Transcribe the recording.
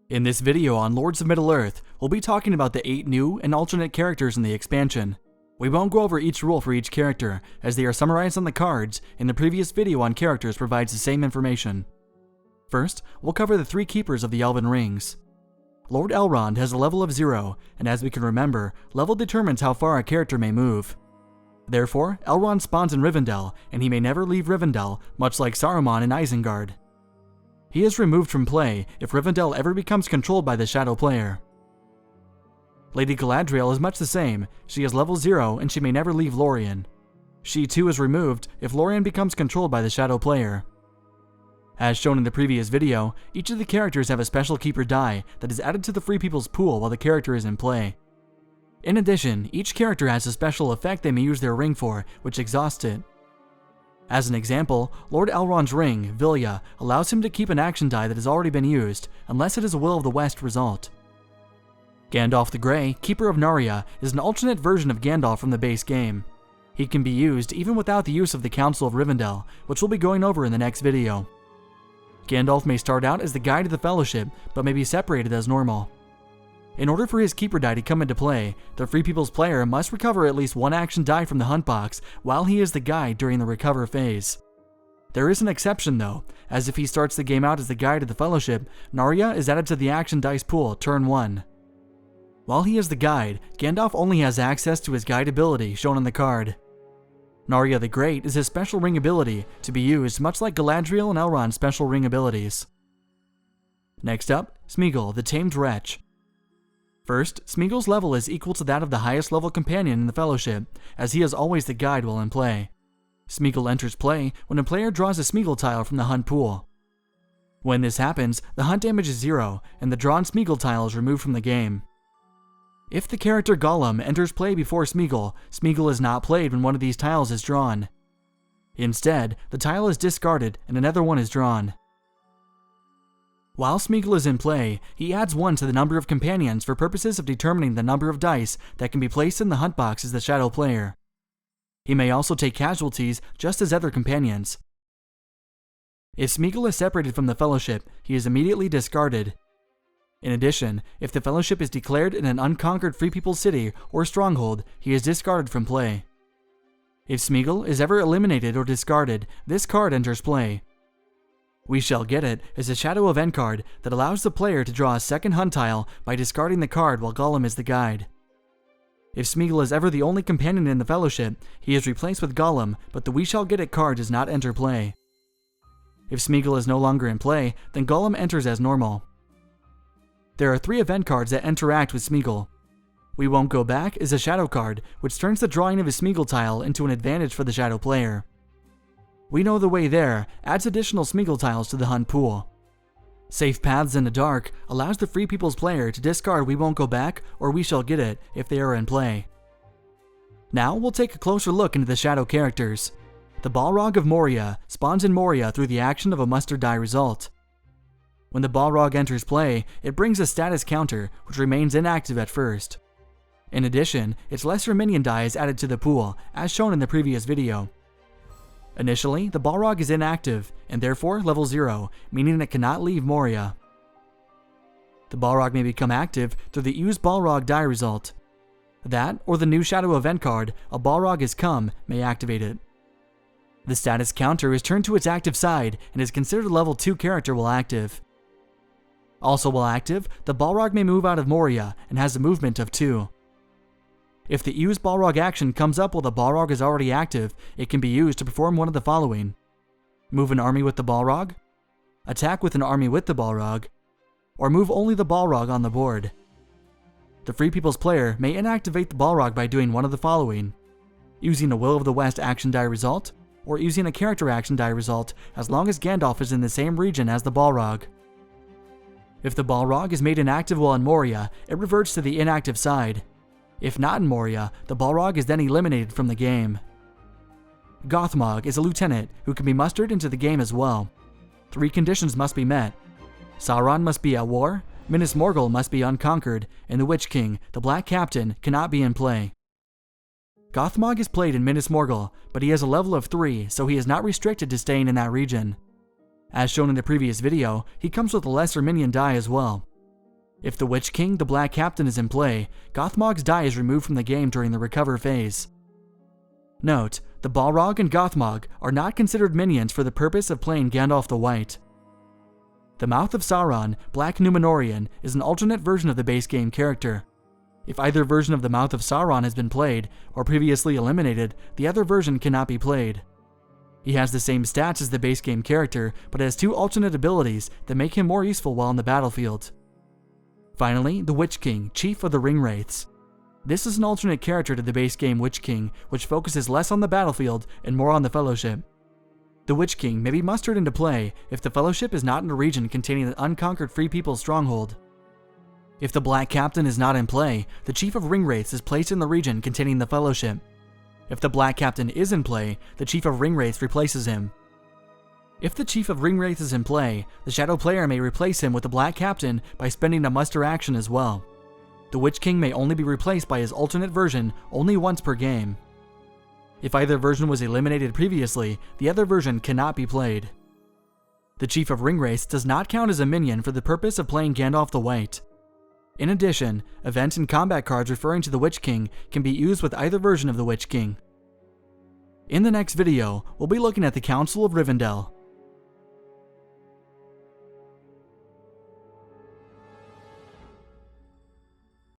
In this video on Lords of Middle-earth, we'll be talking about the 8 new and alternate characters in the expansion. We won't go over each rule for each character, as they are summarized on the cards, and the previous video on characters provides the same information. First, we'll cover the 3 keepers of the Elven Rings. Lord Elrond has a level of 0, and as we can remember, level determines how far a character may move. Therefore, Elrond spawns in Rivendell, and he may never leave Rivendell, much like Saruman in Isengard. He is removed from play if Rivendell ever becomes controlled by the Shadow player. Lady Galadriel is much the same. She is level 0 and she may never leave Lorien. She too is removed if Lorien becomes controlled by the Shadow player. As shown in the previous video, each of the characters have a special keeper die that is added to the Free People's pool while the character is in play. In addition, each character has a special effect they may use their ring for, which exhausts it. As an example, Lord Elrond's ring, Vilya, allows him to keep an action die that has already been used, unless it is a Will of the West result. Gandalf the Grey, Keeper of Narya, is an alternate version of Gandalf from the base game. He can be used even without the use of the Council of Rivendell, which we'll be going over in the next video. Gandalf may start out as the guide to the Fellowship, but may be separated as normal. In order for his keeper die to come into play, the Free People's player must recover at least 1 action die from the hunt box while he is the guide during the recover phase. There is an exception though, as if he starts the game out as the guide to the Fellowship, Narya is added to the action dice pool turn 1. While he is the guide, Gandalf only has access to his guide ability shown on the card. Narya the Great is his special ring ability, to be used much like Galadriel and Elrond's special ring abilities. Next up, Smeagol, the Tamed Wretch. First, Smeagol's level is equal to that of the highest level companion in the Fellowship, as he is always the guide while in play. Smeagol enters play when a player draws a Smeagol tile from the hunt pool. When this happens, the hunt damage is 0, and the drawn Smeagol tile is removed from the game. If the character Gollum enters play before Smeagol, Smeagol is not played when one of these tiles is drawn. Instead, the tile is discarded and another one is drawn. While Smeagol is in play, he adds 1 to the number of companions for purposes of determining the number of dice that can be placed in the hunt box as the Shadow player. He may also take casualties just as other companions. If Smeagol is separated from the Fellowship, he is immediately discarded. In addition, if the Fellowship is declared in an unconquered Free People's city or stronghold, he is discarded from play. If Smeagol is ever eliminated or discarded, this card enters play. We Shall Get It is a Shadow event card that allows the player to draw a second hunt tile by discarding the card while Gollum is the guide. If Smeagol is ever the only companion in the Fellowship, he is replaced with Gollum, but the We Shall Get It card does not enter play. If Smeagol is no longer in play, then Gollum enters as normal. There are 3 event cards that interact with Smeagol. We Won't Go Back is a Shadow card, which turns the drawing of his Smeagol tile into an advantage for the Shadow player. We Know the Way There adds additional Smeagol tiles to the hunt pool. Safe Paths in the Dark allows the Free People's player to discard We Won't Go Back or We Shall Get It if they are in play. Now we'll take a closer look into the Shadow characters. The Balrog of Morgoth spawns in Moria through the action of a mustard die result. When the Balrog enters play, it brings a status counter, which remains inactive at first. In addition, its lesser minion die is added to the pool, as shown in the previous video. Initially, the Balrog is inactive, and therefore level 0, meaning it cannot leave Moria. The Balrog may become active through the Use Balrog die result. That, or the new Shadow event card, A Balrog Is Come, may activate it. The status counter is turned to its active side, and is considered a level 2 character while active. Also while active, the Balrog may move out of Moria, and has a movement of 2. If the Use Balrog action comes up while the Balrog is already active, it can be used to perform one of the following: move an army with the Balrog, attack with an army with the Balrog, or move only the Balrog on the board. The Free People's player may inactivate the Balrog by doing one of the following: using a Will of the West action die result, or using a character action die result as long as Gandalf is in the same region as the Balrog. If the Balrog is made inactive while in Moria, it reverts to the inactive side. If not in Moria, the Balrog is then eliminated from the game. Gothmog is a lieutenant who can be mustered into the game as well. 3 conditions must be met. Sauron must be at war, Minas Morgul must be unconquered, and the Witch King, the Black Captain, cannot be in play. Gothmog is played in Minas Morgul, but he has a level of 3, so he is not restricted to staying in that region. As shown in the previous video, he comes with a lesser minion die as well. If the Witch King, the Black Captain, is in play, Gothmog's die is removed from the game during the recover phase. Note, the Balrog and Gothmog are not considered minions for the purpose of playing Gandalf the White. The Mouth of Sauron, Black Númenórean, is an alternate version of the base game character. If either version of the Mouth of Sauron has been played, or previously eliminated, the other version cannot be played. He has the same stats as the base game character, but has 2 alternate abilities that make him more useful while on the battlefield. Finally, the Witch King, Chief of the Ringwraiths. This is an alternate character to the base game Witch King, which focuses less on the battlefield and more on the Fellowship. The Witch King may be mustered into play if the Fellowship is not in a region containing an unconquered Free People's stronghold. If the Black Captain is not in play, the Chief of Ringwraiths is placed in the region containing the Fellowship. If the Black Captain is in play, the Chief of Ringwraiths replaces him. If the Chief of Ringwraiths is in play, the Shadow player may replace him with the Black Captain by spending a muster action as well. The Witch King may only be replaced by his alternate version only once per game. If either version was eliminated previously, the other version cannot be played. The Chief of Ringwraiths does not count as a minion for the purpose of playing Gandalf the White. In addition, event and combat cards referring to the Witch King can be used with either version of the Witch King. In the next video, we'll be looking at the Council of Rivendell.